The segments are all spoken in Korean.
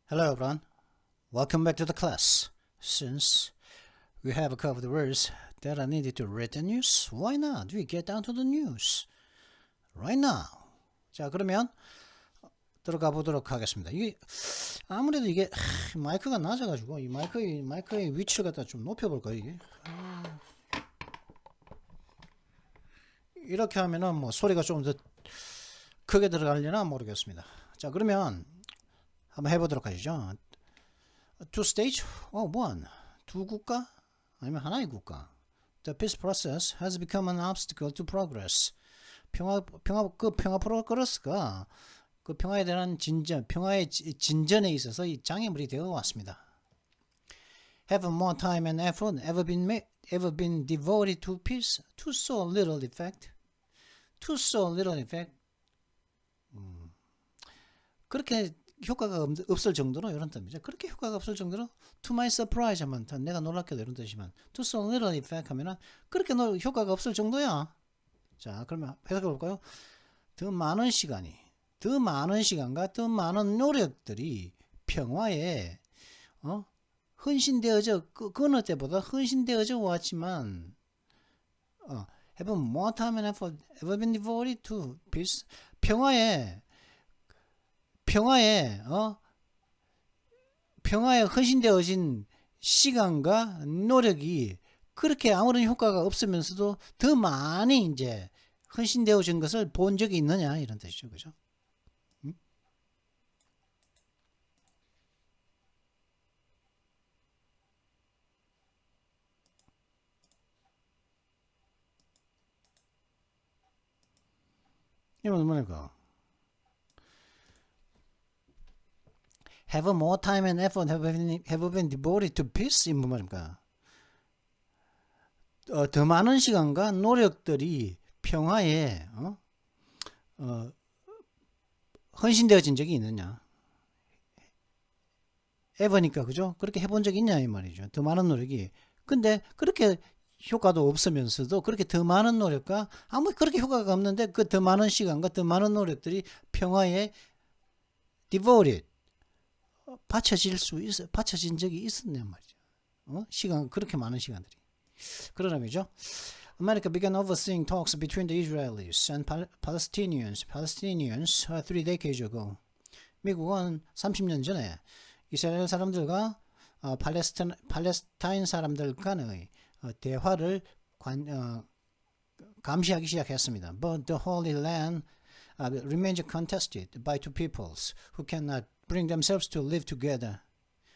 Hello everyone, welcome back to the class. Since we have covered the words that are needed to read the news, why not we get down to the news right now. 자, 그러면 들어가 보도록 하겠습니다. 이게 아무래도 이게 마이크가 낮아가지고 이 마이크의 위치를 갖다 좀 높여볼까요? 이게 이렇게 하면은 뭐 소리가 좀 더 크게 들어가려나 모르겠습니다. 자, 그러면 한번 해보도록 하시죠. Two stage, one. 두 국가 아니면 하나의 국가. The peace process has become an obstacle to progress. 평화 프로그레스가 그 평화에 대한 평화의 진전에 있어서 이 장애물이 되어 왔습니다. Have more time and effort ever been devoted to peace? To so little effect. To so little effect. 그렇게 효과가 없을 정도로 이런 뜻이죠. 그렇게 효과가 없을 정도로 to my surprise 하면 내가 놀랍게도 이런 뜻이지만 to so little effect 하면은 그렇게 효과가 없을 정도야. 자, 그러면 해석해 볼까요? 더 많은 시간과 더 많은 노력들이 평화에 헌신되어져 그 어느 때보다 헌신되어져 왔지만 have more time and effort ever been devoted to peace. 평화에 헌신되어진 시간과 노력이 그렇게 아무런 효과가 없으면서도 더 많이 이제 헌신되어진 것을 본 적이 있느냐 이런 뜻이죠, 그죠? 이건 뭐니까? Have more time and effort have been devoted to peace. 이 말입니까? 더 많은 시간과 노력들이 평화에 헌신되어진 적이 있느냐? ever니까 그죠? 그렇게 해본 적이 있냐 이 말이죠. 더 많은 노력이. 근데 그렇게 효과도 없으면서도 그렇게 더 많은 노력과 아무 그렇게 효과가 없는데 그 더 많은 시간과 더 많은 노력들이 평화에 devoted 바쳐진 적이 있었냐 말이죠. 그렇게 많은 시간들이. 그러라면죠. America began overseeing talks between the Israelis and Palestinians 3 decades ago. 미국은 30년 전에 이스라엘 사람들과 팔레스타인 사람들 간의 대화를 감시하기 시작했습니다. But the Holy Land remains contested by two peoples who cannot bring themselves to live together.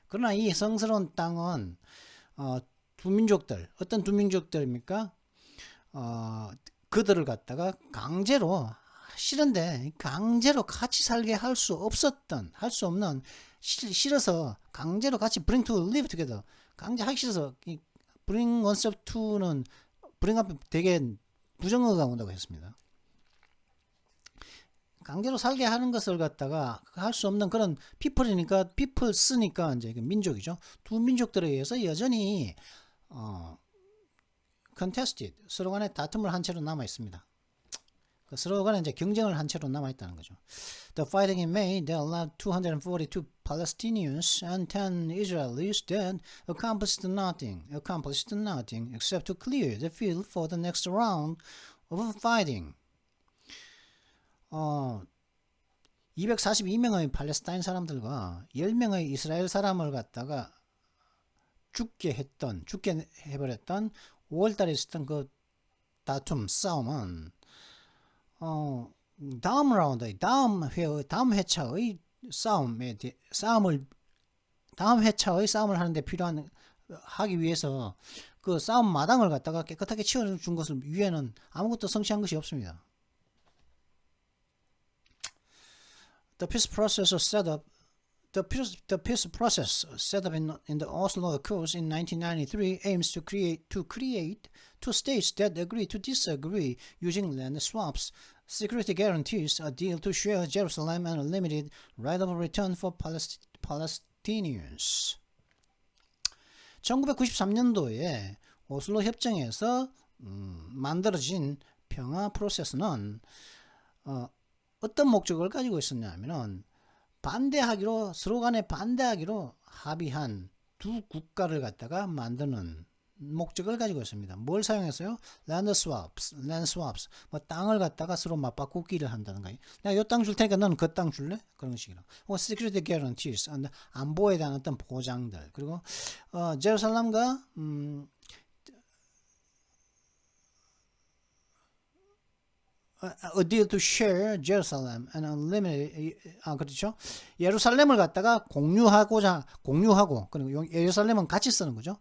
그러나 이 성스러운 땅은 어떤 두 민족들입니까? 그들을 갖다가 싫은데 강제로 같이 살게 할 수 없는 싫어서 강제로 같이 bring to live together. 강제하기 싫어서 bring oneself to는 bring 앞에 되게 부정어가 온다고 했습니다. 강제로 살게 하는 것을 갖다가 할 수 없는 그런 people이니까 이제 민족이죠. 두 민족들에 의해서 여전히 contested 서로 간에 다툼을 한 채로 남아 있습니다. 서로 간에 이제 경쟁을 한 채로 남아 있다는 거죠. The fighting in May that allowed 242 Palestinians and 10 Israelis that accomplished nothing except to clear the field for the next round of fighting. 242명의 팔레스타인 사람들과 10명의 이스라엘 사람을 갖다가 죽게 해버렸던 5월달에 있었던 그 싸움은 다음 회차의 싸움을 하는데 하기 위해서 그 싸움 마당을 갖다가 깨끗하게 치워준 것을 위에는 아무것도 성취한 것이 없습니다. The peace process set up in the Oslo Accords in 1993 aims to create two states that agree to disagree using land swaps, security guarantees, a deal to share Jerusalem, and a limited right of return for Palestinians. 1993년도에 오슬로 협정에서 만들어진 평화 프로세스는 어떤 목적을 가지고 있었냐면은 반대하기로 서로 간에 반대하기로 합의한 두 국가를 갖다가 만드는 목적을 가지고 있습니다. 뭘 사용했어요? land swaps, 뭐 땅을 갖다가 서로 맞바꾸기를 한다는 거예요. 내가 요 땅 줄 테니까 너는 그 땅 줄래? 그런 식으로. security guarantees, 안보에 대한 어떤 보장들. 그리고 제루살렘과 a deal to share Jerusalem and unlimited 그렇죠. 예루살렘을 갖다가 공유하고 그리고 예루살렘은 같이 쓰는 거죠.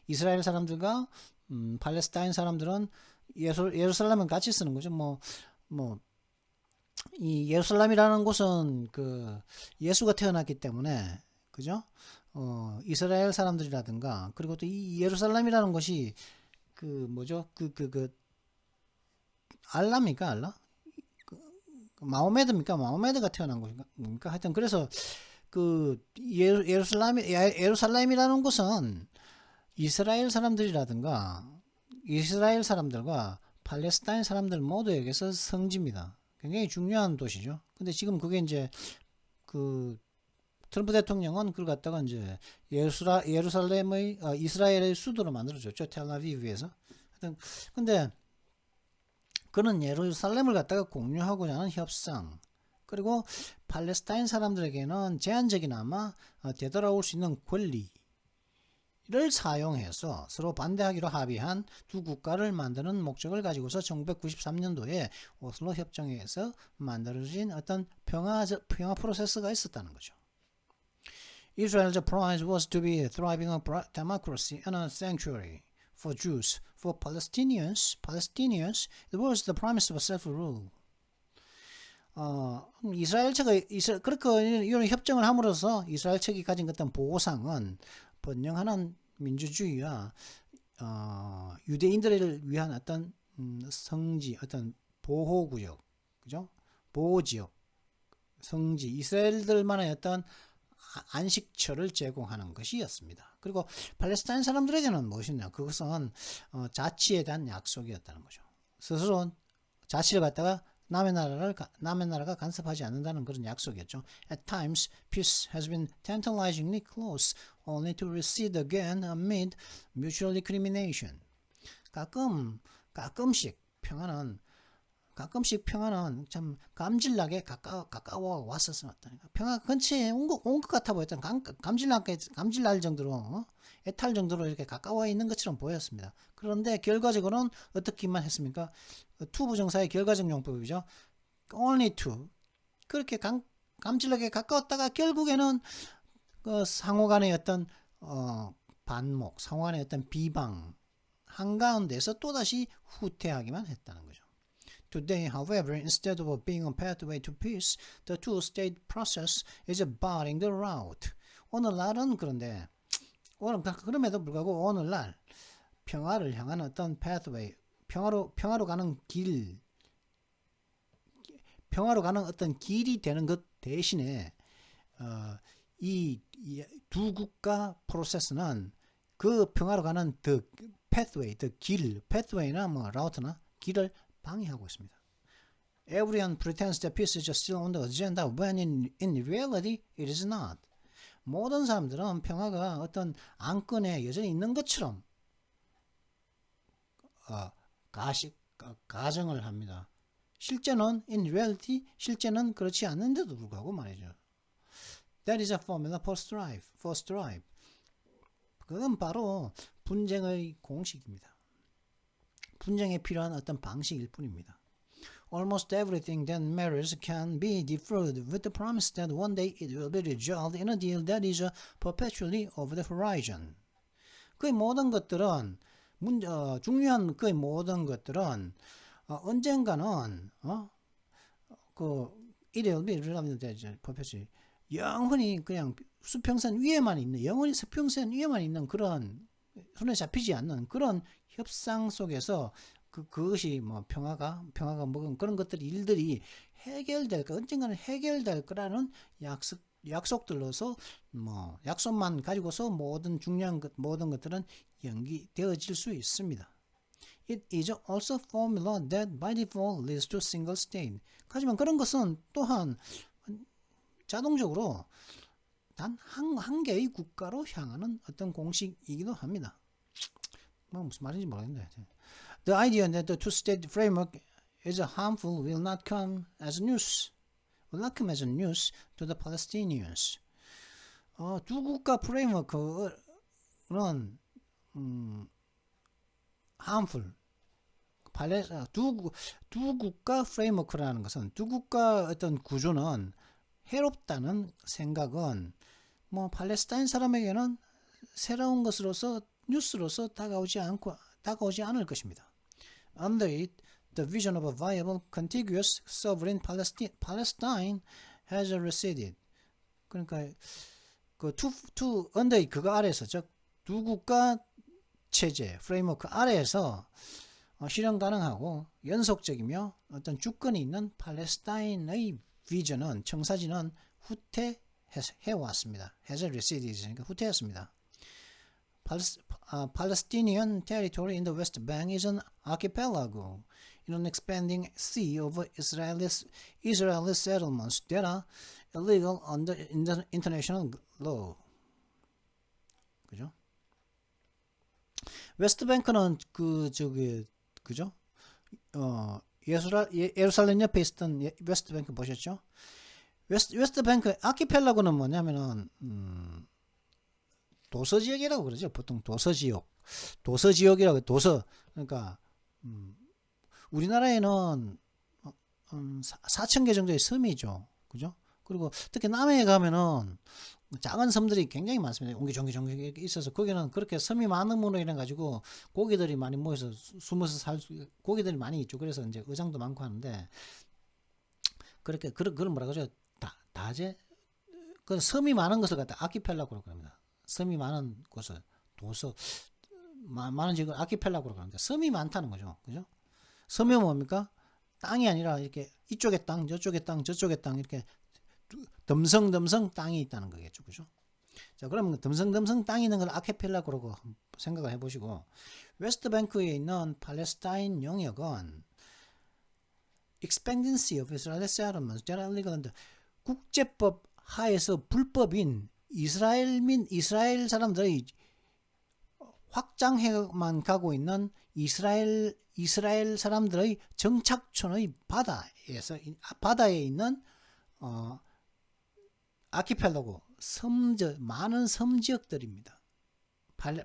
이스라엘 사람들과 팔레스타인 사람들은 예루살렘은 같이 쓰는 거죠. 이 예루살렘이라는 곳은 그 예수가 태어났기 때문에 그죠? 이스라엘 사람들이라든가 그리고 또 이 예루살렘이라는 곳이 그 뭐죠? 알라입니까? 알라? 마호메드입니까? 마호메드가 태어난 곳입니까? 하여튼 그래서 그 예루살렘이라는 곳은 이스라엘 사람들이라든가 이스라엘 사람들과 팔레스타인 사람들 모두에게서 성지입니다. 굉장히 중요한 도시죠. 근데 지금 그게 이제 그 트럼프 대통령은 그걸 갖다가 이제 예루살렘의 이스라엘의 수도로 만들어줬죠. 텔아비브에서. 하여튼 근데 그는 예루살렘을 갖다가 공유하고자 하는 협상 그리고 팔레스타인 사람들에게는 제한적이나마 되돌아올 수 있는 권리를 사용해서 서로 반대하기로 합의한 두 국가를 만드는 목적을 가지고서 1993년도에 오슬로 협정에서 만들어진 어떤 평화 프로세스가 있었다는 거죠. Israel's prize was to be a thriving democracy and a sanctuary for Jews. For Palestinians, it was the promise of self-rule. 이스라엘 측이 그렇게 이런 협정을 함으로써 이스라엘 측이 가진 어떤 보상은 번영하는 민주주의와 유대인들을 위한 어떤 성지, 어떤 보호구역, 그죠? 보호지역, 성지, 이스라엘들만의 어떤 안식처를 제공하는 것이었습니다. 그리고 팔레스타인 사람들에게는 무엇이냐? 그것은 자치에 대한 약속이었다는 거죠. 스스로 자치를 갖다가 남의 나라가 간섭하지 않는다는 그런 약속이었죠. At times, peace has been tantalizingly close, only to recede again amid mutual recrimination. 가끔씩 참 감질나게 가까워 왔었다니까. 평화 근처에 온 것 같아 보였던 감질날 정도로 애탈 정도로 이렇게 가까워 있는 것처럼 보였습니다. 그런데 결과적으로는 어떻게만 했습니까? 투부정사의 결과적 용법이죠. only to 그렇게 감질나게 가까웠다가 결국에는 그 상호간의 어떤 반목, 상호간의 어떤 비방 한가운데서 또다시 후퇴하기만 했다는 거죠. Today, however, instead of being a pathway to peace, the two-state process is barring the route. 오늘날은 그런데 그럼에도 불구하고 오늘날 평화를 향한 어떤 pathway, 평화로 가는 길, 평화로 가는 어떤 길이 되는 것 대신에 이 두 국가 프로세스는 그 평화로 가는 the pathway, the 길, pathway나 뭐 route나 길을 방해하고 있습니다. Everyone pretends that peace is still on the agenda when in reality it is not. 모든 사람들은 평화가 어떤 안건에 여전히 있는 것처럼 가정을 합니다. 실제는 in reality 실제는 그렇지 않는데도 불구하고 말이죠. That is a formula for strife. 그건 바로 분쟁의 공식입니다. 분쟁에 필요한 어떤 방식일 뿐입니다. Almost everything that matters can be deferred with the promise that one day it will be resolved in a deal that is perpetually over the horizon. 그 모든 것들은 중요한 그 모든 것들은 언젠가는 it will be resolved perpetually 영원히 그냥 수평선 위에만 있는 그런 손에 잡히지 않는 그런 협상 속에서 그것이 뭐 평화가 먹은 그런 일들이 언젠가는 해결될 거라는 약속들로서 뭐 약속만 가지고서 중요한 모든 것들은 연기되어질 수 있습니다. It is also a formula that by default leads to single state. 하지만 그런 것은 또한 자동적으로 단 한 개의 국가로 향하는 어떤 공식이기도 합니다. 뭐 무슨 말인지 모르겠는데. The idea that the two-state framework is harmful will not come as news to the Palestinians. 두 국가 프레임워크는 harmful. 두 국가 프레임워크라는 것은 두 국가 어떤 구조는 해롭다는 생각은 뭐 팔레스타인 사람에게는 새로운 것으로서 뉴스로서 다가오지 않을 것입니다. Under it, the vision of a viable, contiguous, sovereign Palestine has receded. 그러니까 그 under it 그거 아래에서 즉 두 국가 체제 프레임워크 아래에서 실현 가능하고 연속적이며 어떤 주권이 있는 팔레스타인의 비전은 청사진은 후퇴해왔습니다. has receded 그러니까 후퇴했습니다. Palestinian territory in the West Bank is an archipelago in an expanding sea of Israeli settlements that are illegal under international law. 그죠? 웨스트뱅크는 그죠? 예루살렘 옆에 있었던 웨스트뱅크 보셨죠? 웨스트뱅크 아키펠라고는 뭐냐면은 도서지역이라고 그러죠. 보통 도서지역이라고 그러니까 우리나라에는 4,000개 정도의 섬이죠. 그죠? 그리고 특히 남해에 가면은 작은 섬들이 굉장히 많습니다. 옹기종기 있어서 거기는 그렇게 섬이 많음으로 인해 가지고 고기들이 많이 모여서 숨어서 고기들이 많이 있죠. 그래서 이제 의상도 많고 하는데 그렇게 그런 뭐라 그러죠? 다제 그 섬이 많은 것을 갖다 아키펠라고라고 합니다. 섬이 많은 곳을 많은 지역을 아키펠라고라고 합니다. 섬이 많다는 거죠. 그죠? 섬이 뭡니까? 땅이 아니라 이렇게 이쪽에 땅, 저쪽에 땅, 저쪽에 땅 이렇게 덤성덤성 땅이 있다는 거겠죠. 그죠? 자, 그러면 덤성덤성 땅이 있는 걸 아키펠라고라고 생각을 해보시고 웨스트뱅크에 있는 팔레스타인 영역은 expandency of Israeli settlements, 국제법 하에서 불법인 이스라엘 사람들의 확장해만 가고 있는 이스라엘 사람들의 정착촌의 바다에 있는 아키펠라고 많은 섬 지역들입니다.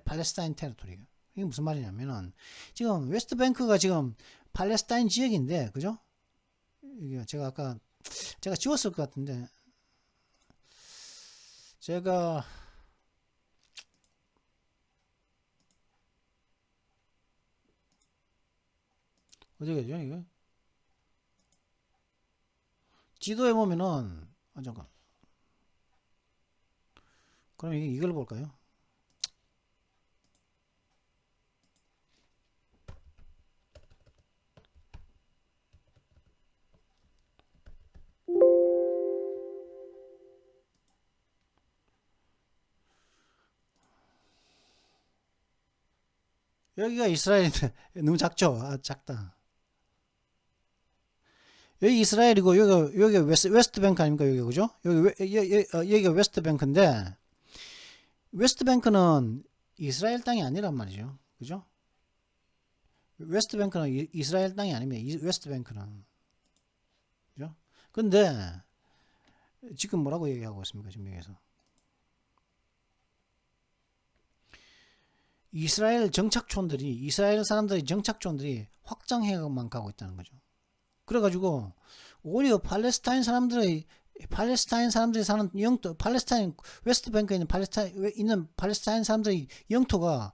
팔레스타인 테리토리가. 이게 무슨 말이냐면은 지금 웨스트뱅크가 지금 팔레스타인 지역인데, 그죠? 이게 제가 지웠을 것 같은데 제가 어디가죠 이거? 지도에 보면은 잠깐. 그럼 이걸 볼까요? 여기가 이스라엘인데 너무 작죠? 작다. 여기 이스라엘이고 여기 웨스트뱅크 아닙니까? 여기 그죠? 여기가 웨스트뱅크인데 웨스트뱅크는 이스라엘 땅이 아니란 말이죠. 그죠? 웨스트뱅크는 이스라엘 땅이 아닙니다. 웨스트뱅크는. 그죠? 근데 지금 뭐라고 얘기하고 있습니까? 지금 여기서 이스라엘 사람들의 정착촌들이 확장해만 가고 있다는 거죠. 그래가지고 오히려 팔레스타인 사람들이 사는 영토, 웨스트뱅크에 있는 팔레스타인 사람들의 영토가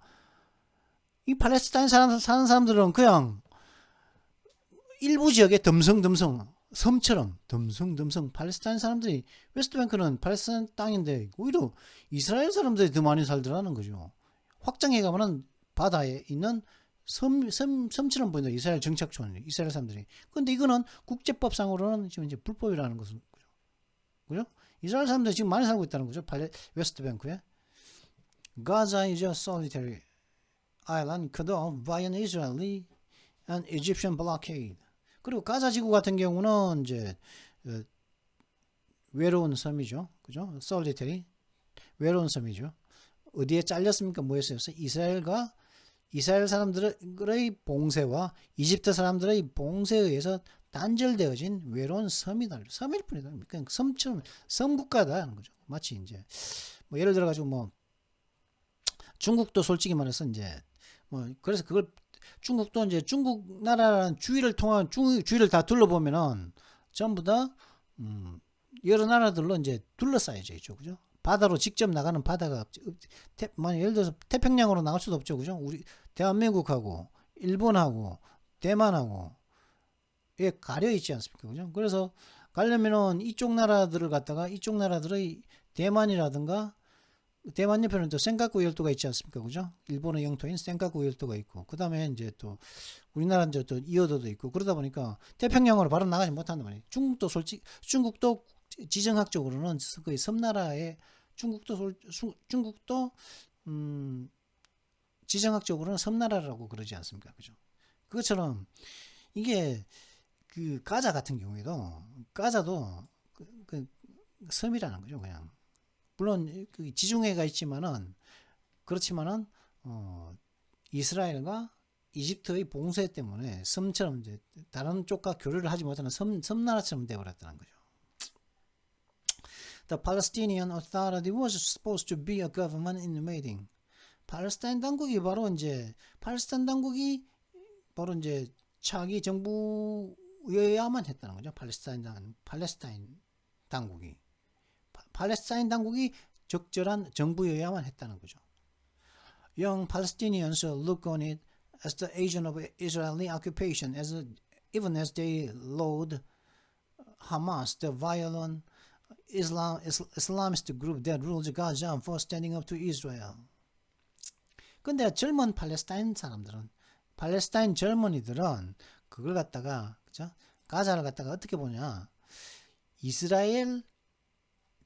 이 팔레스타인 사는 사람들은 그냥 일부 지역에 덤성덤성 섬처럼 덤성덤성 팔레스타인 사람들이 웨스트뱅크는 팔레스타인 땅인데 오히려 이스라엘 사람들이 더 많이 살더라는 거죠. 확장해가면은 바다에 있는 섬처럼 보인다. 이스라엘 정착촌, 이스라엘 사람들이. 근데 이거는 국제법상으로는 지금 이제 불법이라는 것은 그죠? 이스라엘 사람들이 지금 많이 살고 있다는 거죠. 웨스트뱅크에. Gaza is a solitary island cut off by an Israeli and Egyptian blockade. 그리고 가자 지구 같은 경우는 이제 외로운 섬이죠. 그죠? solitary. 외로운 섬이죠. 어디에 잘렸습니까? 뭐였어요? 이스라엘 사람들의 봉쇄와 이집트 사람들의 봉쇄에 의해서 단절되어진 외로운 섬이다. 섬일 뿐이다. 그냥 섬처럼 섬국가다는 거죠. 마치 이제 뭐 예를 들어 가지고 뭐 중국도 솔직히 말해서 이제 뭐 그래서 그걸 중국도 이제 중국 나라라는 주위를 다 둘러보면은 전부 다 여러 나라들로 이제 둘러싸여져 있죠. 그죠? 바다로 직접 나가는 바다가 예를 들어서 태평양으로 나갈 수도 없죠. 그죠? 우리 대한민국하고 일본하고 대만하고 예, 가려 있지 않습니까? 그죠? 그래서 가려면은 이쪽 나라들을 갖다가 이쪽 나라들의 대만이라든가 대만 옆에는 또 센카쿠 열도가 있지 않습니까? 그죠? 일본의 영토인 센카쿠 열도가 있고, 그 다음에 이제 또 우리나라는 이제 또 이어도도 있고, 그러다 보니까 태평양으로 바로 나가지 못한단 말이에요. 중국도 지정학적으로는 거의 섬나라의 중국도 지정학적으로는 섬나라라고 그러지 않습니까? 그죠? 그것처럼 이게 그 가자 같은 경우에도 가자도 그 섬이라는 거죠, 그냥. 물론 그 지중해가 있지만은 그렇지만은 이스라엘과 이집트의 봉쇄 때문에 섬처럼 이제 다른 쪽과 교류를 하지 못하는 섬나라처럼 되어버렸다는 거죠. The Palestinian Authority was supposed to be a government in waiting. 팔레스타인 당국이 바로 이제 자기 정부여야만 했다는 거죠. 팔레스타인 당국이 적절한 정부여야만 했다는 거죠. Young Palestinians look on it as the agent of Israeli occupation, even as they laud Hamas, the violent Islamist group that rules Gaza, for standing up to Israel. 근데 젊은 팔레스타인 젊은이들은 그걸 갖다가, 그죠? 가자를 갖다가 어떻게 보냐? 이스라엘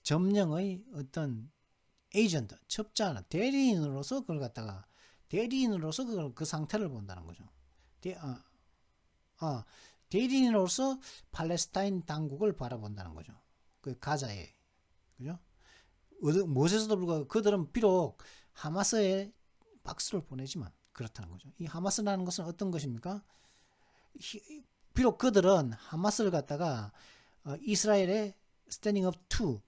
점령의 어떤 에이전트, 첩자, 대리인으로서 그 상태를 본다는 거죠. 대리인으로서 팔레스타인 당국을 바라본다는 거죠. 그 가자에, 그죠? 무엇에서도 불구하고 그들은 비록 하마스에 박수를 보내지만 그렇다는 거죠. 이 하마스라는 것은 어떤 것입니까? 비록 그들은 하마스를 갖다가 이스라엘의 standing up to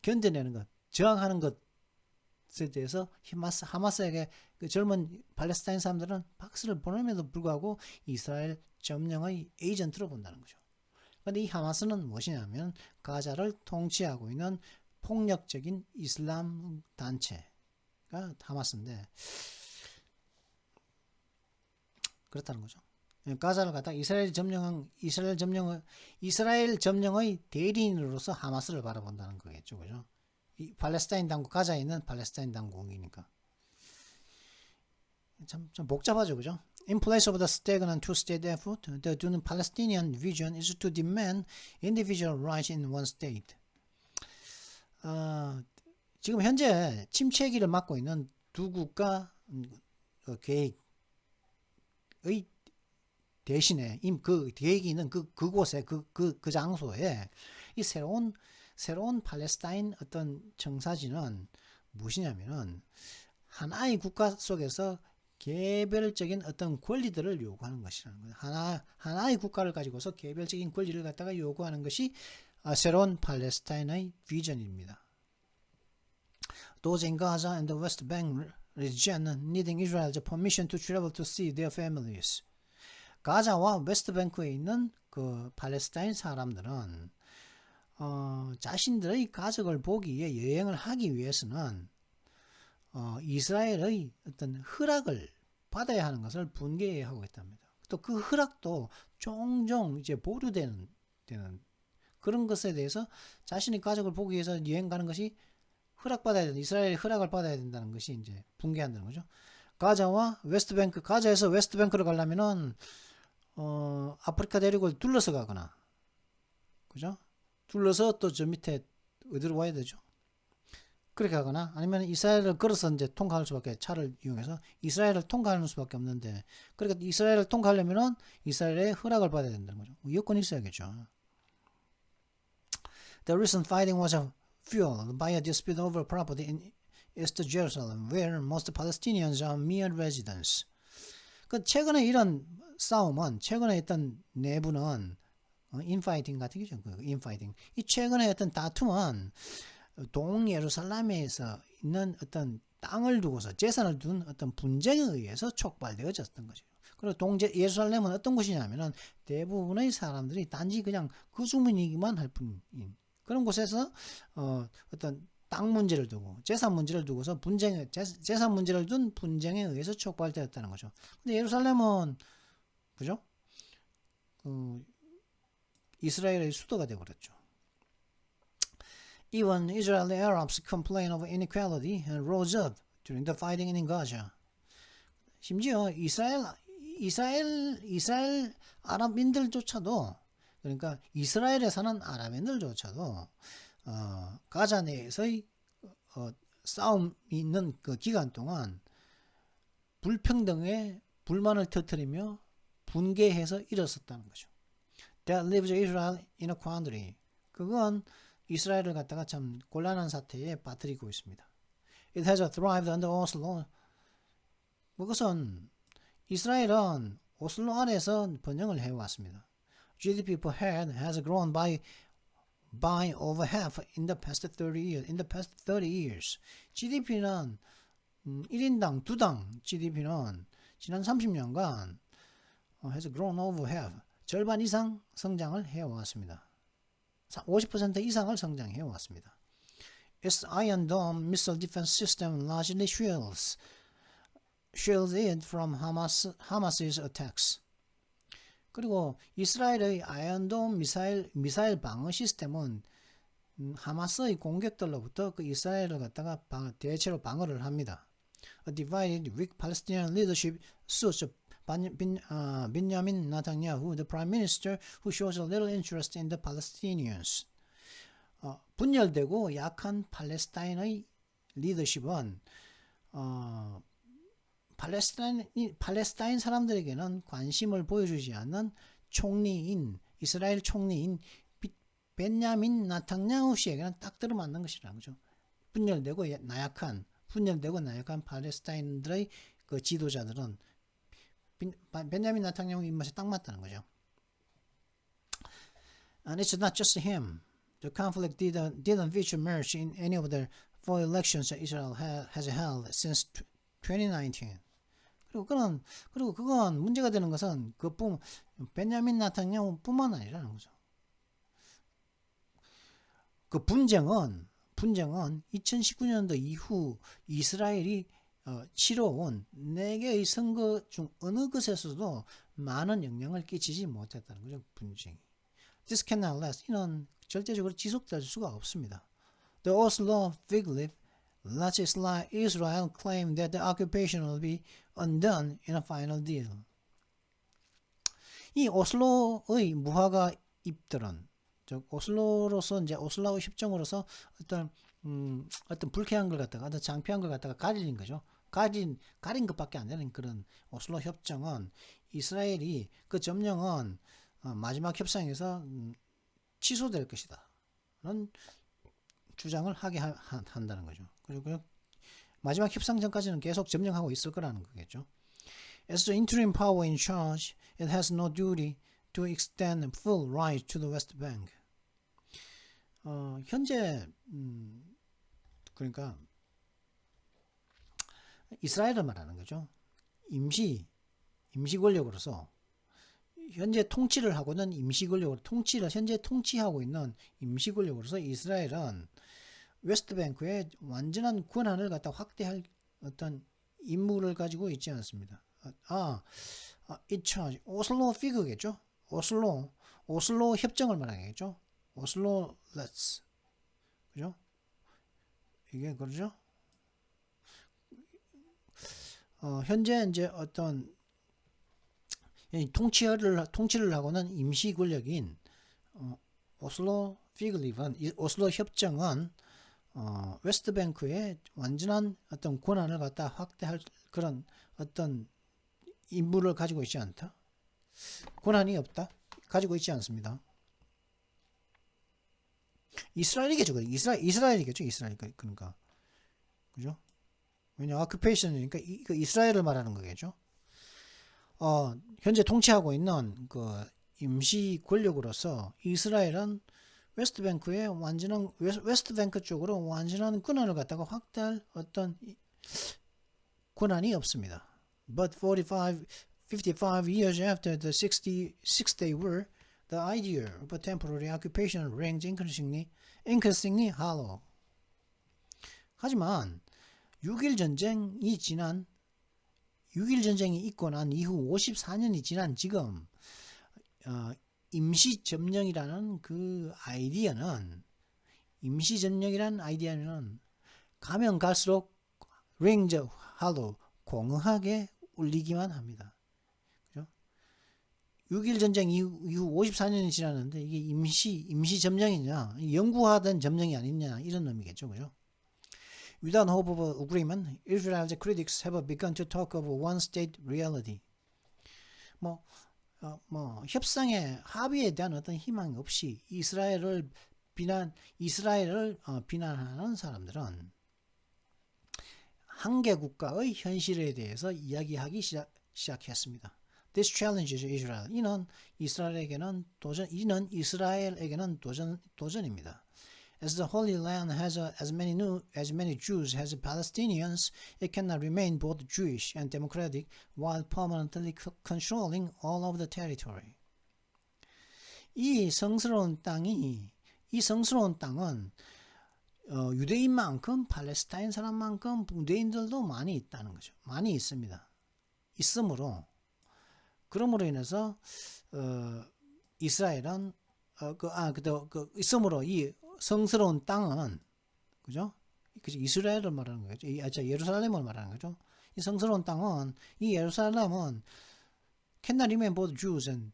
견뎌내는 것, 저항하는 것에 대해서 하마스에게 그 젊은 팔레스타인 사람들은 박수를 보냄에도 불구하고 이스라엘 점령의 에이전트로 본다는 거죠. 그런데 이 하마스는 무엇이냐면 가자를 통치하고 있는 폭력적인 이슬람 단체가 하마스인데 그렇다는 거죠. 가자를 갖다 이스라엘 점령의 대리인으로서 하마스를 바라본다는 거겠죠, 그죠? 이 팔레스타인 당국, 가자에 있는 팔레스타인 당국이니까 좀 복잡하죠, 그죠? In place of the stagnant two-state effort, the new Palestinian vision is to demand individual rights in one state. 지금 현재 침체기를 맞고 있는 두 국가 계획의 대신에 그 계획이 있는 그곳에 그 장소에 이 새로운 팔레스타인 어떤 청사진은 무엇이냐면은 하나의 국가 속에서 개별적인 어떤 권리들을 요구하는 것이라는 거예요. 하나의 국가를 가지고서 개별적인 권리를 갖다가 요구하는 것이 새로운 팔레스타인의 비전입니다. Those in Gaza and the West Bank region needing Israel's permission to travel to see their families. 가자와 웨스트뱅크에 있는 그 팔레스타인 사람들은 자신들의 가족을 보기 위해 여행을 하기 위해서는 이스라엘의 어떤 허락을 받아야 하는 것을 분개하고 있답니다. 또 그 허락도 종종 이제 보류되는 그런 것에 대해서 자신의 가족을 보기 위해서 여행 가는 것이 이스라엘의 허락을 받아야 된다는 것이 이제 붕괴한다는 거죠. 가자에서 웨스트뱅크를 가려면은 아프리카 대륙을 둘러서 가거나, 그죠? 둘러서 또 저 밑에 어디로 와야 되죠? 그렇게 하거나 아니면 이스라엘을 걸어서 이제 통과할 수밖에 차를 이용해서 이스라엘을 통과하는 수밖에 없는데 그러니까 이스라엘을 통과하려면은 이스라엘의 허락을 받아야 된다는 거죠. 여건이 있어야겠죠. The recent fighting was fueled by a dispute over property in East Jerusalem, where most Palestinians are mere residents. 그 최근에 이런 싸움은 최근에 했던 내부는 인파이팅 같은 거죠. 인파이팅. 이 최근에 했던 다툼은 동예루살렘에서 있는 어떤 땅을 두고서 재산을 둔 어떤 분쟁에 의해서 촉발되어졌던 거죠. 그리고 동예루살렘은 어떤 곳이냐면은 대부분의 사람들이 단지 그냥 거주민이기만 할 뿐인 그런 곳에서 어떤 땅 문제를 두고 재산 문제를 두고서 재산 문제를 둔 분쟁에 의해서 촉발되었다는 거죠. 근데 예루살렘은 그죠? 이스라엘의 수도가 되어버렸죠. Even Israeli Arabs complain of inequality and rose up during the fighting in Gaza. 심지어 이스라엘 아랍인들조차도 그러니까 이스라엘에 사는 아랍인들조차도 가자 내에서의 싸움이 있는 그 기간 동안 불평등에 불만을 터뜨리며 분개해서 일었었다는 거죠. That leaves Israel in a quandary. 그건 이스라엘을 갖다가 참 곤란한 사태에 빠뜨리고 있습니다. It has thrived under Oslo. 그것은 이스라엘은 오슬로 아래에서 번영을 해왔습니다. GDP per head has grown by over half in the past 30 years. In the past 30 years, GDP는 1인당 2당 GDP는 지난 30년간 has grown over half. 절반 이상 성장을 해왔습니다. 50% 이상을 성장해 왔습니다. Its Iron Dome missile defense system largely shields it from Hamas's attacks. 그리고 이스라엘의 아이언돔 미사일 방어 시스템은 하마스의 공격들로부터 그 이스라엘을 갖다가 대체로 방어를 합니다. A divided weak Palestinian leadership suits Benjamin Netanyahu, the prime minister, who shows a little interest in the Palestinians. 분열되고 약한 팔레스타인의 리더십은 팔레스타인 사람들에게는 관심을 보여주지 않는 이스라엘 총리인 벤야민 나탕야후 씨에게는 딱 들어맞는 것이라는 거죠. 분열되고 나약한 팔레스타인들의 그 지도자들은 벤야민 나탕야후 입맛에 딱 맞다는 거죠. And it's not just him. The conflict didn't feature much in any of the four elections that Israel has held since 2019. 그리고 그건 문제가 되는 것은 벤야민 나탕야후뿐만 아니라는 거죠. 그 분쟁은 2019년도 이후 이스라엘이 치러온 4개의 선거 중 어느 것에서도 많은 영향을 끼치지 못했다는 거죠. 분쟁이. This cannot last. 이는 절대적으로 지속될 수가 없습니다. The Oslo fig leaf lets Israel claim that the occupation will be undone in a final deal. 이 오슬로의 무화과 잎들은 오슬로로서 이제 오슬로 협정으로서 어떤 불쾌한 걸 갖다가 어떤 창피한 걸 갖다가 가린 거죠. 가린 것밖에 안 되는 그런 오슬로 협정은 이스라엘이 그 점령은 마지막 협상에서 취소될 것이다. 는 주장을 하게 한다는 거죠. 그리고 마지막 협상 전까지는 계속 점령하고 있을 거라는 거겠죠. As the interim power in charge, it has no duty to extend full right to the West Bank. 현재 그러니까 이스라엘을 말하는 거죠. 임시 권력으로서 현재 통치를 하고는 임시 권력으로 현재 통치하고 있는 임시 권력으로서 이스라엘은 웨스트뱅크의 완전한 권한을 갖다 확대할 어떤 임무를 가지고 있지 않습니다. 오슬로 피그겠죠. 오슬로 협정을 말하겠죠. 오슬로 렛츠 그죠? 이게 그러죠? 현재 이제 어떤 통치를 하고는 임시 권력인 오슬로 피글리브는 오슬로 협정은 웨스트뱅크의 완전한 어떤 권한을 갖다 확대할 그런 어떤 임무를 가지고 있지 않다. 권한이 없다. 가지고 있지 않습니다. 이스라엘이겠죠. 이스라엘이겠죠. 이스라엘. 그러니까. 그죠? 왜냐, occupation이니까 이스라엘을 말하는 거겠죠. 현재 통치하고 있는 그 임시 권력으로서 이스라엘은 웨스트뱅크 쪽으로 완전한 권한을 갖다가 확대할 어떤 권한이 없습니다. But 55 years after the 66-day war, the idea of a temporary occupation rings increasingly hollow. 하지만 6일 전쟁이 있고 난 이후 54년이 지난 지금 임시점령이라는 아이디어는 가면 갈수록 ring hollow, 공허하게 울리기만 합니다. 그죠? 6일 전쟁 이후 54년이 지났는데 이게 임시 점령이냐, 영구화된 점령이 아니냐 이런 의미겠죠. 그죠? Without hope of agreement, Israel's critics have begun to talk of a one-state reality. 협상의 합의에 대한 어떤 희망이 없이 이스라엘을 비난하는 사람들은 한개 국가의 현실에 대해서 이야기하기 시작했습니다. This challenges Israel. 이는 이스라엘에게는 도전입니다. As the Holy Land has as many Jews as Palestinians, it cannot remain both Jewish and democratic while permanently controlling all of the territory. 이 성스러운 땅은 유대인만큼 팔레스타인 사람만큼 유대인들도 많이 있다는 거죠. 많이 있습니다. 그러므로 인해서 이스라엘은 있으므로 이 성스러운 땅은 그죠? 이스라엘을 말하는 거죠. 예루살렘을 말하는 거죠. 이 성스러운 땅은 이 예루살렘은 cannot remain both Jews and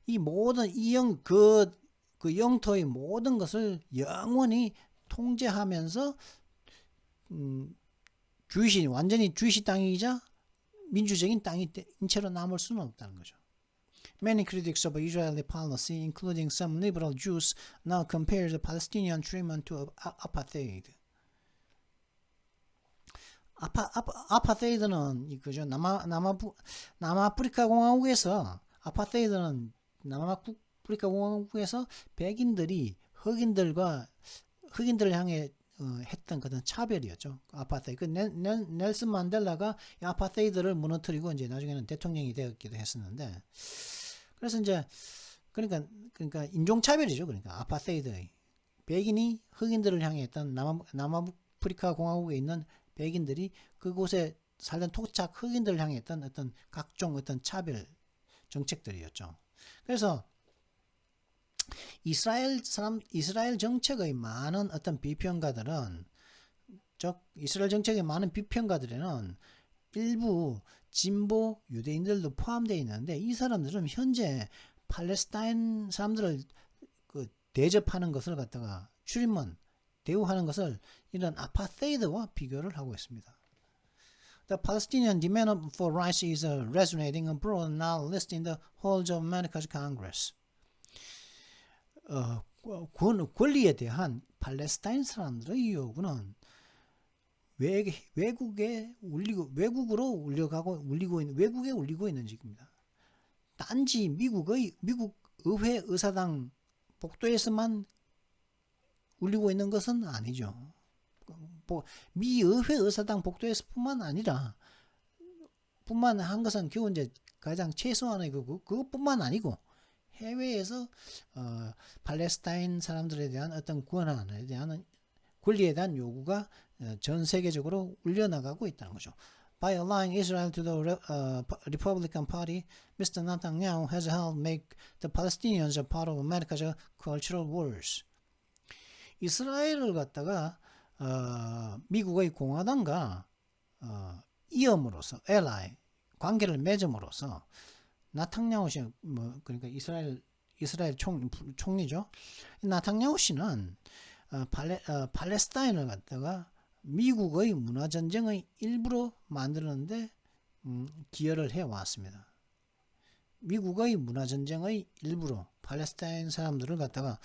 이 모든 그 영토의 모든 것을 영원히 통제하면서 완전히 주이시 땅이자 민주적인 땅이 인체로 남을 수는 없다는 거죠. Many critics of Israeli policy, including some liberal Jews, now compare the Palestinian treatment to apartheid. 아파테이드는 이거죠. 남아프리카 공화국에서 백인들이 흑인들을 향해 했던 그런 차별이었죠. 아파테이드. 넬슨 만델라가 이 아파테이드를 무너뜨리고 이제 나중에는 대통령이 되었기도 했었는데, 그래서 이제 그러니까 인종차별이죠. 그러니까 아파테이드. 백인이 흑인들을 향해 했던 남아프리카 공화국에 있는 백인들이 그곳에 살던 토착 흑인들을 향해 했던 어떤 각종 어떤 차별 정책들이었죠. 그래서 이스라엘 정책의 많은 어떤 비평가들은 일부 진보 유대인들도 포함되어 있는데 이 사람들은 현재 팔레스타인 사람들을 대접하는 것을 갖다가 대우하는 것을 이런 아파테이드와 비교를 하고 있습니다. The Palestinian demand for rights is resonating abroad and now listed in the halls of America's Congress. 권리에 대한 팔레스타인 사람들의 요구는 외국에 울리고 있는 지입니다. 단지 미국 의회 의사당 복도에서만 울리고 있는 것은 아니죠. 미 의회 의사당 복도에서뿐만 아니라 뿐만 한 것은 겨우 이제 가장 최소한의 그것뿐만 아니고 해외에서 팔레스타인 사람들에 대한 어떤 권리에 대한 요구가 전 세계적으로 울려나가고 있다는 거죠. By allying Israel to the Republican Party, Mr. Netanyahu has helped make the Palestinians a part of America's cultural wars. 이스라엘을 갖다가 미국의 공화당과 이음으로써 관계를 맺음으로써 나탕야후 씨, 그러니까 이스라엘 총리죠. 나탕야후 씨는 팔레스타인을 갖다가 미국의 문화 전쟁의 일부로 만드는데 기여를 해 왔습니다. 미국의 문화전쟁의 일부로 팔레스타인 사람들을 갖다가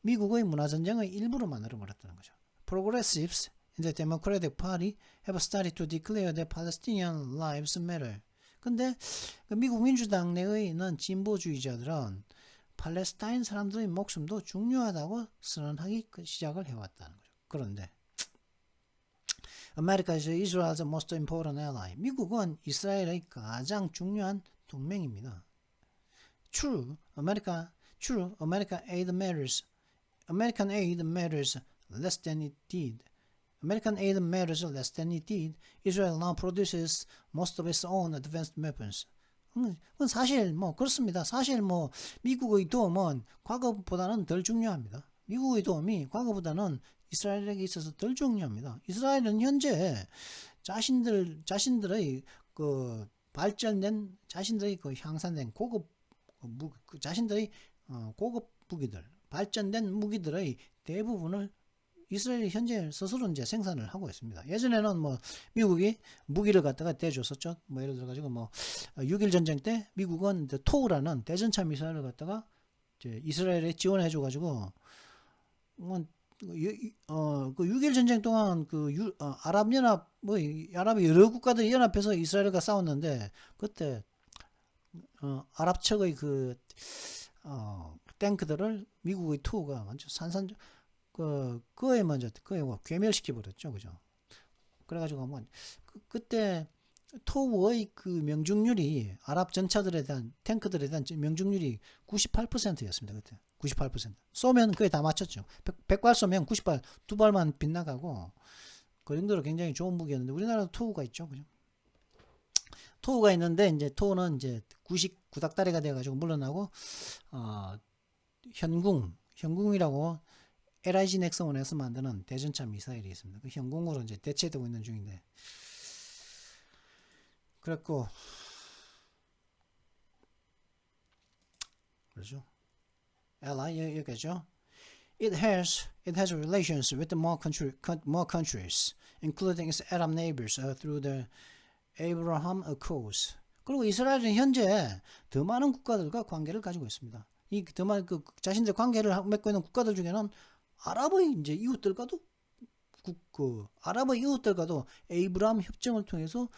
미국의 문화전쟁의 일부로 만들어 버렸다는 거죠. Progressives in the Democratic Party have started to declare that Palestinian lives matter. 근데 미국 민주당 내의 있는 진보주의자들은 팔레스타인 사람들의 목숨도 중요하다고 선언하기 시작을 해왔다는 거죠. 그런데 America is Israel's most important ally. 미국은 이스라엘의 가장 중요한 동맹입니다. True, American aid matters. American aid matters less than it did. American aid matters less than it did. Israel now produces most of its own advanced weapons. 그건 사실 그렇습니다. 사실 미국의 도움은 과거보다는 덜 중요합니다. 미국의 도움이 과거보다는 이스라엘에게 있어서 덜 중요합니다. 이스라엘은 현재 자신들의 그 발전된 자신들의 그 향상된 자신들의 고급 무기들, 발전된 무기들의 대부분을 이스라엘이 현재 스스로 이제 생산을 하고 있습니다. 예전에는 미국이 무기를 갖다가 대줬었죠. 예를 들어 가지고 6.1 전쟁 때 미국은 토우라는 대전차 미사일을 갖다가 이제 이스라엘에 지원해 줘 가지고 그 6.1 전쟁 동안 아랍연합 아랍의 여러 국가들이 연합해서 이스라엘과 싸웠는데 그때 아랍 측의 탱크들을 미국의 토우가 완전 그거에 먼저 괴멸시켜 버렸죠, 그죠? 그래가지고 그때 토우의 그 명중률이 아랍 전차들에 대한 탱크들에 대한 명중률이 98%였습니다. 그때 98%. 쏘면 그게 다 맞췄죠. 100발 쏘면 90발, 2발만 빗나가고 그 정도로 굉장히 좋은 무기였는데 우리나라도 토우가 있죠, 그죠? 토우가 있는데 이제 토우는 이제 구닥다리가 돼가지고 물러나고 현궁이라고 LIG 넥슨원에서 만드는 대전차 미사일이 있습니다. 그 현궁으로 이제 대체되고 있는 중인데 그랬고 그렇죠. ally 여기죠. It has relations with more countries, including its Arab neighbors through the Abraham Accords. 그리고 이스라엘은 현재 더 많은 국가들과 관계를 가지고 있습니다. 이 더 많은 자신들 관계를 맺고 있는 국가들 중에는 아랍의 이제 이웃들과도 아랍의 이웃들과도 에이브라함 협정을 통해서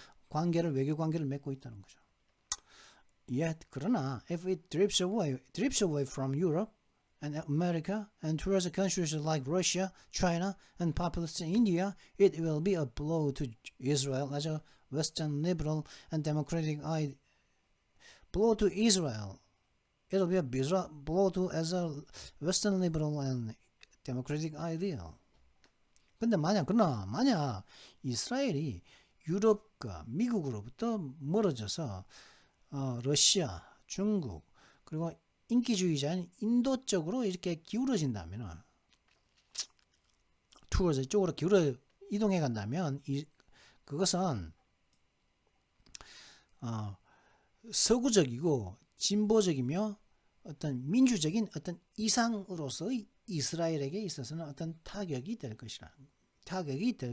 외교 관계를 맺고 있다는 거죠. Yet 그러나 if it drips away from Europe and America and towards countries like Russia, China, and populous India, it will be a blow to Israel as a Western liberal and democratic blow to Israel. It'll be a blow to as a Western liberal and democratic ideal. 근데 만약 이스라엘이 유럽과 미국으로부터 멀어져서 러시아, 중국 그리고 인기주의자인 인도 쪽으로 이렇게 기울어진다면 towards 쪽으로 이동해 간다면 그것은 서구적이고 진보적이며 어떤 민주적인 어떤 이상으로서의 이스라엘에게 있어서는 어떤 타격이 될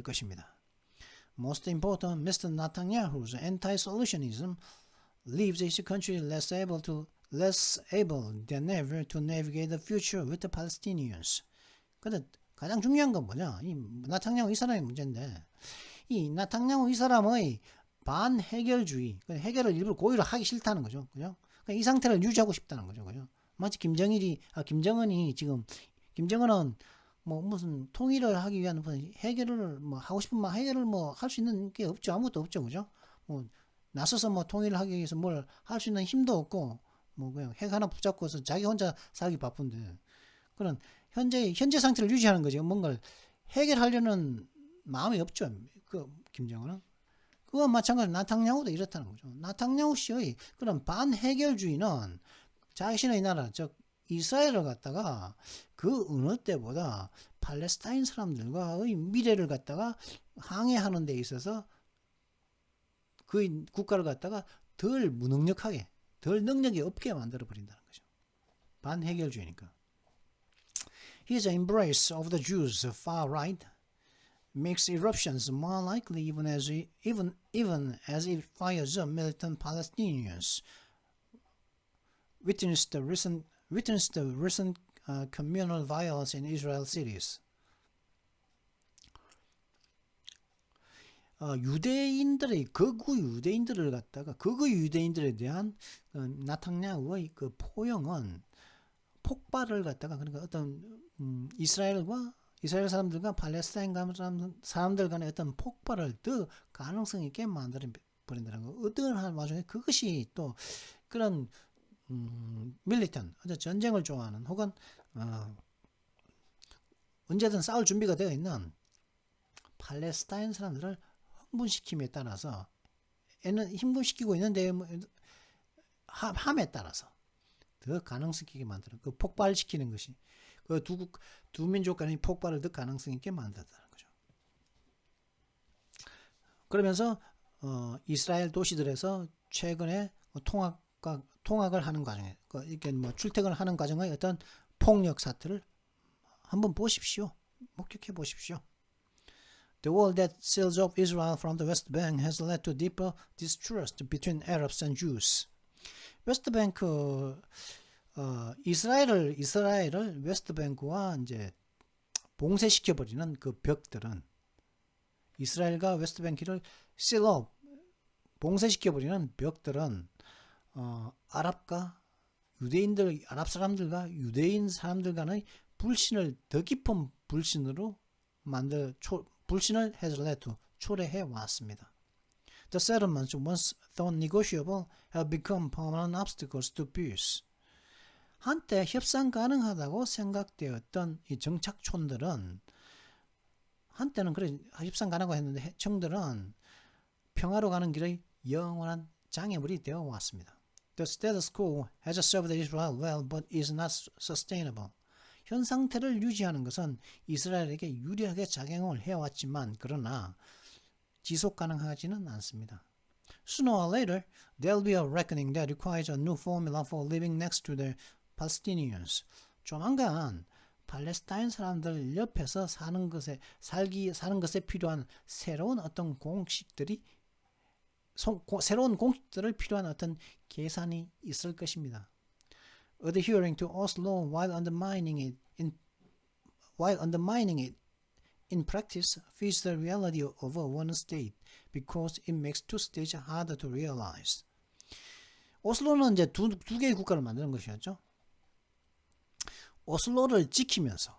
것입니다. Most important, Mr. Netanyahu's anti-solutionism leaves his country less able than ever to navigate the future with the Palestinians. 근데 가장 중요한 건 뭐냐? 이 나탕야후 이 사람의 문제인데 이 나탕야후 이 사람의 반해결주의, 해결을 일부러 고의로 하기 싫다는 거죠, 그죠? 이 상태를 유지하고 싶다는 거죠, 그죠? 마치 김정은이 지금 김정은은 무슨 통일을 하기 위한 해결을 하고 싶은 해결을 할 수 있는 게 없죠, 아무것도 없죠, 그죠? 나서서 통일을 하기 위해서 뭘 할 수 있는 힘도 없고 그냥 핵 하나 붙잡고서 자기 혼자 살기 바쁜데 그런 현재 상태를 유지하는 거죠. 뭔가를 해결하려는 마음이 없죠. 김정은은 그와 마찬가지로 나탕야후도 이렇다는 거죠. 나탕야후 씨의 그런 반해결주의는 자신의 나라 즉 이스라엘을 갖다가 그 어느 때보다 팔레스타인 사람들과의 미래를 갖다가 항해하는 데 있어서 그 국가를 갖다가 덜 무능력하게, 덜 능력이 없게 만들어 버린다는 거죠. 반해결주의니까. His embrace of the Jews far right makes eruptions more likely even as it fires up militant Palestinians. Witness the recent communal violence in Israel cities. 유대인들의 극우 유대인들에 대한 나타냐후의 그 포용은 폭발을 갖다가 그러니까 어떤 이스라엘 사람들과 팔레스타인 사람들 간의 어떤 폭발을 더 가능성 있게 만들어 버린다는 거. 어떤 와중에 그것이 또 그런 밀리턴 전쟁을 좋아하는 혹은 언제든 싸울 준비가 되어 있는 팔레스타인 사람들을 흥분시킴에 따라서 흥분시키고 있는데 함에 따라서 더 가능성 있게 만드는 그 폭발시키는 것이 그 두 민족 간의 폭발을 더 가능성 있게 만든다는 거죠. 그러면서 이스라엘 도시들에서 최근에 통학을 하는 과정에 이렇게 출퇴근을 하는 과정의 어떤 폭력 사태를 한번 보십시오. 목격해 보십시오. The wall that seals off Israel from the West Bank has led to deeper distrust between Arabs and Jews. 웨스트뱅크 이스라엘을 웨스트뱅크와 이제 봉쇄시켜 버리는 그 벽들은 이스라엘과 웨스트뱅크를 seal off 봉쇄시켜 버리는 벽들은 아랍 사람들과 유대인 사람들 간의 불신을 더 깊은 불신으로 불신을 has led to 초래해 왔습니다. The settlements once thought negotiable have become permanent obstacles to peace. 한때 협상 가능하다고 생각되었던 이 정착촌들은 한때는 그래 협상 가능하고 했는데 청들은 평화로 가는 길의 영원한 장애물이 되어 왔습니다. The status quo has served Israel well, but is not sustainable. 현 상태를 유지하는 것은 이스라엘에게 유리하게 작용을 해왔지만 그러나 지속 가능하지는 않습니다. Sooner or later, there'll be a reckoning that requires a new formula for living next to the Palestinians. 조만간 팔레스타인 사람들 옆에서 사는 것에 필요한 새로운 공식들을 필요한 어떤 계산이 있을 것입니다. Adhering to Oslo while undermining it in practice feeds the reality of a one state because it makes two states harder to realize. 오슬로는 이제 두 개의 국가를 만드는 것이었죠. 오슬로를 지키면서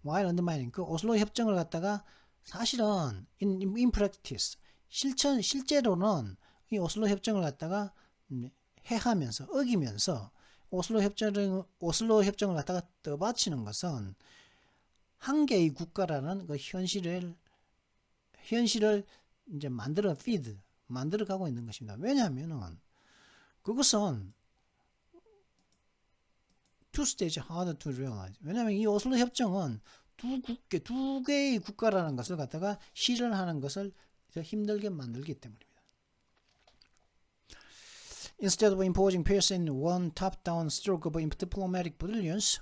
while undermining 그 오슬로 협정을 갖다가 사실은 in practice 실제로는 이 오슬로 협정을 갖다가 해하면서 어기면서 오슬로 협정을 갖다가 떠받치는 것은 한 개의 국가라는 그 현실을 이제 만들어 가고 있는 것입니다. 왜냐하면은 그것은 two states harder to realize. 왜냐하면 이 오슬로 협정은 두 개의 국가라는 것을 갖다가 실현하는 것을 더 힘들게 만들기 때문입니다. Instead of imposing peace in one top-down stroke of diplomatic brilliance,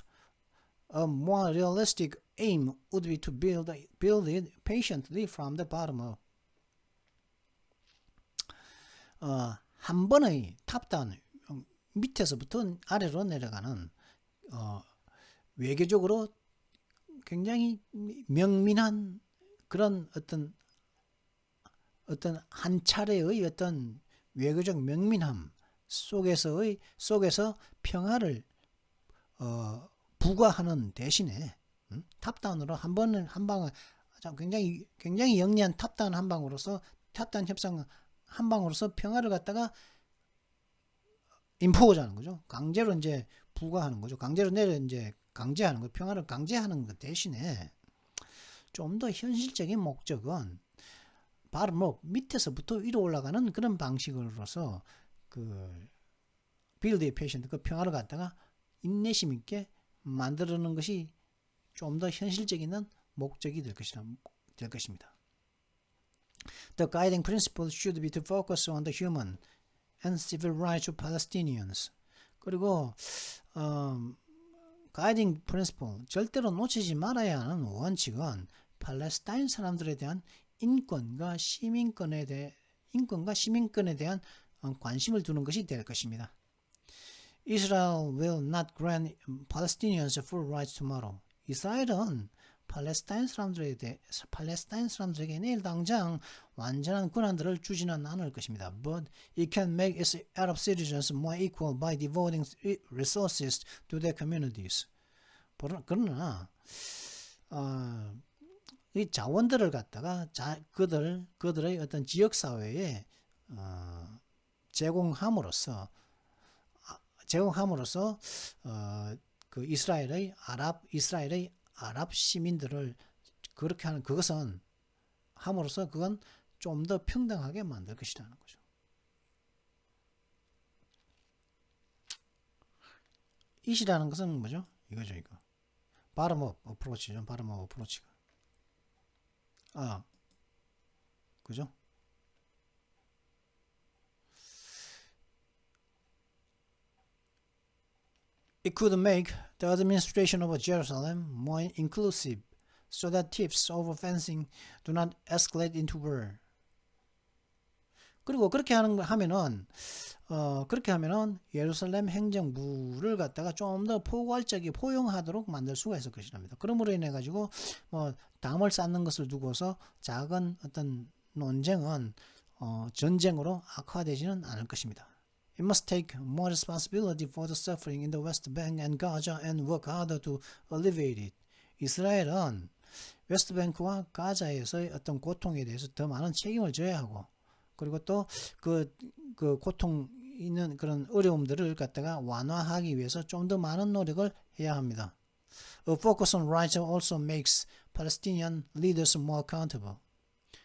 a more realistic aim would be to build it patiently from the bottom up. 한 번의 탑다운 밑에서부터 아래로 내려가는 외교적으로 굉장히 명민한 그런 어떤 한 차례의 어떤 외교적 명민함 속에서 평화를 부과하는 대신에 탑다운으로 한 방을 굉장히 영리한 탑다운 한 방으로서 탑다운 협상 한 방으로서 평화를 갖다가 임포즈하는 거죠. 강제로 이제 부과하는 거죠. 강제로 이제 강제하는 거, 평화를 강제하는 것 대신에 좀 더 현실적인 목적은 바로 밑에서부터 위로 올라가는 그런 방식으로서 그 build a patient 그 평화를 갖다가 인내심 있게 만들어내는 것이 좀 더 현실적인 목적이 될 것입니다. The guiding principle should be to focus on the human and civil rights of Palestinians. 그리고 guiding principle 절대로 놓치지 말아야 하는 원칙은 팔레스타인 사람들에 대한 인권과 시민권에 대한 관심을 두는 것이 될 것입니다. Israel will not grant Palestinians full rights tomorrow. 이스라엘은 팔레스타인 사람들에게 내일 당장 완전한 권한들을 주지는 않을 것입니다. But it can make its Arab citizens more equal by devoting resources to their communities. 그러나 이 자원들을 갖다가 그들의 어떤 지역 사회에 제공함으로써 그 이스라엘의 아랍 시민들을 그렇게 하는 그것은 함으로써 그건 좀 더 평등하게 만들 것이라는 거죠. 이시라는 것은 뭐죠? 이거죠, 이거. bottom-up approach죠. bottom-up approach가. 그죠? It could make the administration of Jerusalem more inclusive so that tiffs over fencing do not escalate into war. 그리고 그렇게 하면은 예루살렘 행정부를 갖다가 좀 더 포용하도록 만들 수가 있을 것이랍니다. 그러므로 인해 가지고 담을 쌓는 것을 두고서 작은 어떤 논쟁은 전쟁으로 악화되지는 않을 것입니다. It must take more responsibility for the suffering in the West Bank and Gaza and work harder to alleviate it. 이스라엘은 웨스트뱅크와 가자에서의 어떤 고통에 대해서 더 많은 책임을 져야 하고, 그리고 또 그 고통 있는 그런 어려움들을 갖다가 완화하기 위해서 좀 더 많은 노력을 해야 합니다. A focus on rights also makes Palestinian leaders more accountable.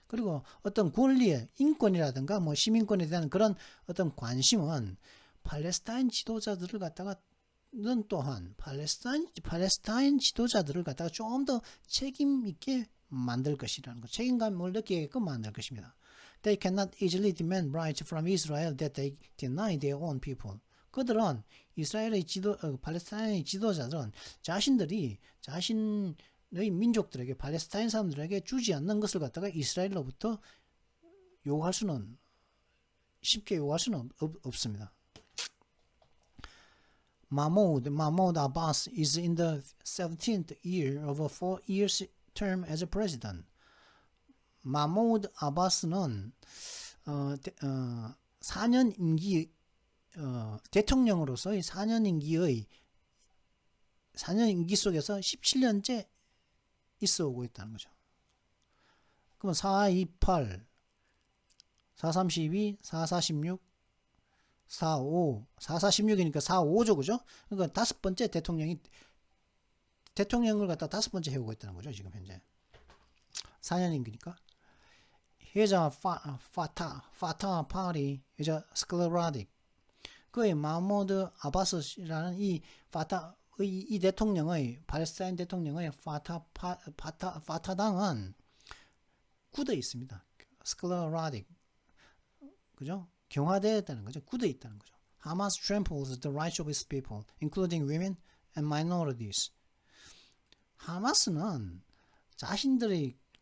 그리고 어떤 권리의 인권이라든가 시민권에 대한 그런 어떤 관심은 팔레스타인 지도자들을 갖다가는 또한 팔레스타인 지도자들을 갖다가 좀 더 책임 있게 만들 것이라는 것, 책임감을 느끼게끔 만들 것입니다. They cannot easily demand rights from Israel that they deny their own people. 그들은 팔레스타인의 지도자들은 자신의 민족들에게, 팔레스타인 사람들에게 주지 않는 것을 갖다가 이스라엘로부터 쉽게 요구할 수는 없습니다. Mahmoud Abbas is in the 17th year of a 4-year term as a president. 마모우드 아바스는 4년 임기 대통령으로서의 4년 임기 속에서 17년째 있어 오고 있다는 거죠. 그럼 428, 432, 446, 45, 446이니까 45죠, 그죠? 그러니까 다섯 번째 대통령을 갖다 다섯 번째 해오고 있다는 거죠, 지금 현재. 4년 임기니까. He's a Fatah party, is a sclerotic. 그의 마모드 아바스라는 이 대통령의, 팔레스타인 대통령의 파타당은 굳어 있습니다. sclerotic. 그죠? 경화되었다는 거죠. 굳어 있다는 거죠. Hamas tramples the rights of its people, including women and minorities. 하마스는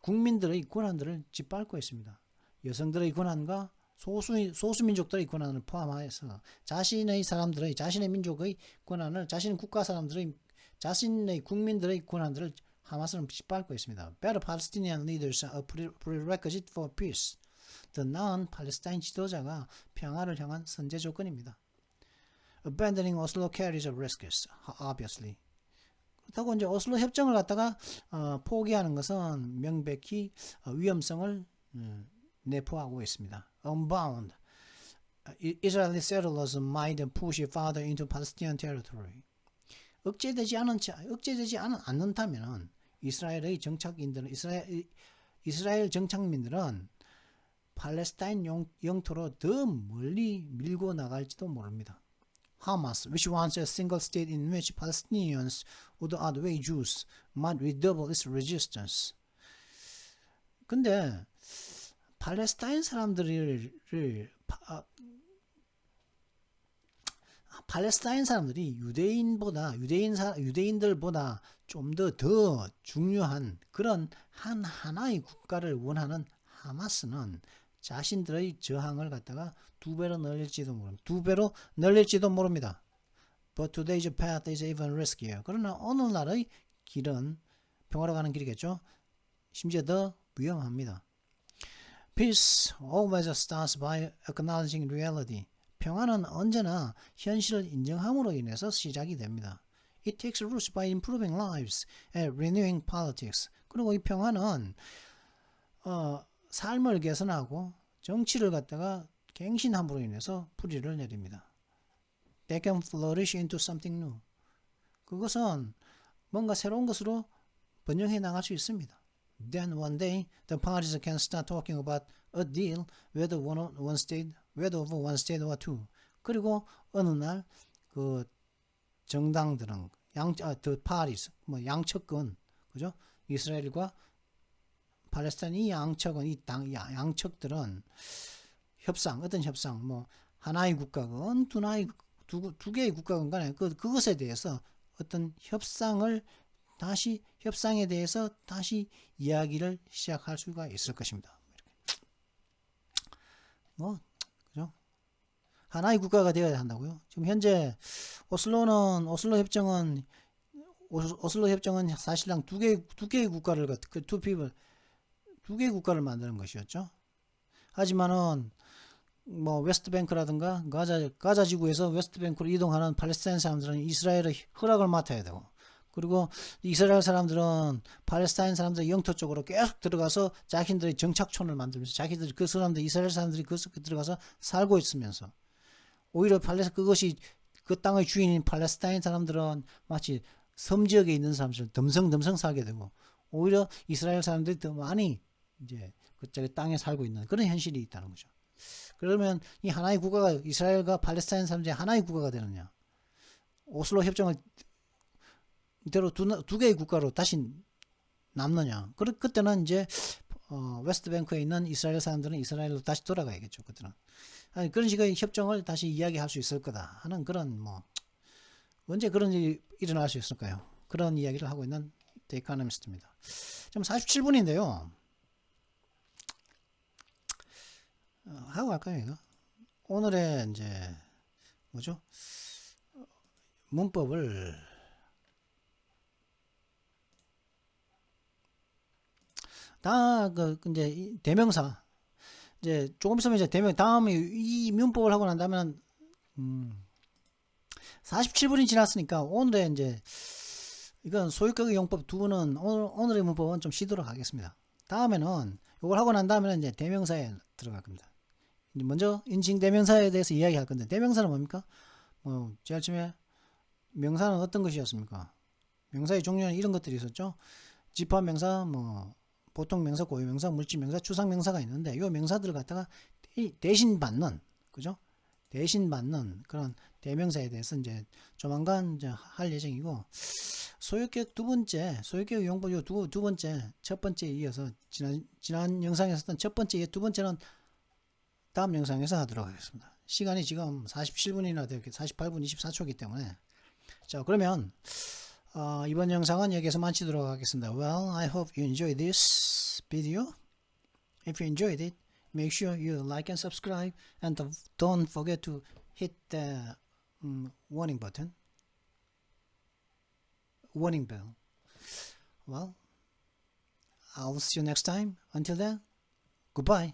국민들의 권한들을 짓밟고 있습니다. 여성들의 권한과 소수민족들의 권한을 포함해서 자신의 민족의 권한을, 자신의 국민들의 권한들을 하마스는 짓밟고 있습니다. Better Palestinian leaders are a prerequisite for peace. 더 나은 팔레스타인 지도자가 평화를 향한 선제 조건입니다. Abandoning Oslo carries a risks, obviously. 그렇다고 이제 오슬로 협정을 갖다가 포기하는 것은 명백히 위험성을 내포하고 있습니다. Unbound, Israeli settlers might push farther into Palestinian territory. 억제되지 않는다면 이스라엘 정착민들은 팔레스타인 영토로 더 멀리 밀고 나갈지도 모릅니다. Hamas, which wants a single state in which Palestinians would outweigh Jews, might redouble its resistance. 근데 팔레스타인 사람들이 유대인들보다 좀 더 중요한 그런 하나의 국가를 원하는 하마스는 자신들의 저항을 갖다가 두 배로 늘릴지도 모릅니다. But today's path is even riskier. 그러나 오늘날의 길은 평화로 가는 길이겠죠. 심지어 더 위험합니다. Peace always starts by acknowledging reality. 평화는 언제나 현실을 인정함으로 인해서 시작이 됩니다. It takes roots by improving lives and renewing politics. 그리고 이 평화는 삶을 개선하고 정치를 갖다가 갱신함으로 인해서 뿌리를 내립니다. They can flourish into something new. 그것은 뭔가 새로운 것으로 번영해 나갈 수 있습니다. Then one day the parties can start talking about a deal, whether one state or two. 그리고 어느 날 그 정당들은 the parties 양측은 그죠? 이스라엘과 팔레스타인 이 양측은 양측들은 어떤 협상 하나의 국가건 두 개의 국가건 간에 그것에 대해서 어떤 협상에 대해서 다시 이야기를 시작할 수가 있을 것입니다. 그죠? 하나의 국가가 되어야 한다고요. 지금 현재 오슬로 협정은 사실상 두 개의 국가를 두 개의 국가를 만드는 것이었죠. 하지만은 웨스트뱅크라든가 가자 지구에서 웨스트뱅크로 이동하는 팔레스타인 사람들은 이스라엘의 허락을 맡아야 되고, 그리고 이스라엘 사람들은 팔레스타인 사람들의 영토 쪽으로 계속 들어가서 자신들의 정착촌을 만들면서 이스라엘 사람들이 들어가서 살고 있으면서, 오히려 그것이 그 땅의 주인인 팔레스타인 사람들은 마치 섬 지역에 있는 사람들 덤성덤성 살게 되고, 오히려 이스라엘 사람들이 더 많이 이제 그쪽의 땅에 살고 있는 그런 현실이 있다는 거죠. 그러면 이 하나의 국가가 이스라엘과 팔레스타인 사람들이 하나의 국가가 되느냐? 오슬로 협정을 이대로 두 개의 국가로 다시 남느냐? 그때는 이제 웨스트뱅크에 있는 이스라엘 사람들은 이스라엘로 다시 돌아가야겠죠. 그때는 그런 식의 협정을 다시 이야기할 수 있을 거다 하는 그런 언제 그런 일이 일어날 수 있을까요? 그런 이야기를 하고 있는 The Economist입니다. 지금 47분인데요. 하고 갈까요, 이거? 오늘의 이제 뭐죠? 문법을 이제 대명사 이제 조금 있으면 이제 다음에 이 문법을 하고 난 다음에 47분이 지났으니까 오늘의 이제 이건 소유격의 용법 두 분은 오늘의 문법은 좀 쉬도록 하겠습니다. 다음에는 이걸 하고 난 다음에는 이제 대명사에 들어갈 겁니다. 먼저 인칭 대명사에 대해서 이야기할 건데, 대명사는 뭡니까? 제일 처음에 명사는 어떤 것이었습니까? 명사의 종류는 이런 것들이 있었죠. 집합명사, 보통 명사, 고유 명사, 물질 명사, 추상 명사가 있는데, 이 명사들을 갖다가 대신 받는, 그죠? 대신 받는 그런 대명사에 대해서 이제 조만간 이제 할 예정이고, 소유격 용법 두 번째, 첫 번째에 이어서 지난 영상에서 했던 첫 번째, 두 번째는 다음 영상에서 하도록 하겠습니다. 시간이 지금 47분이나 되게 48분 24초이기 때문에. 자, 그러면 이번 영상은 여기서 마치도록 하겠습니다. Well, I hope you enjoyed this video. If you enjoyed it, make sure you like and subscribe, and don't forget to hit the warning bell. Well, I'll see you next time. Until then, goodbye.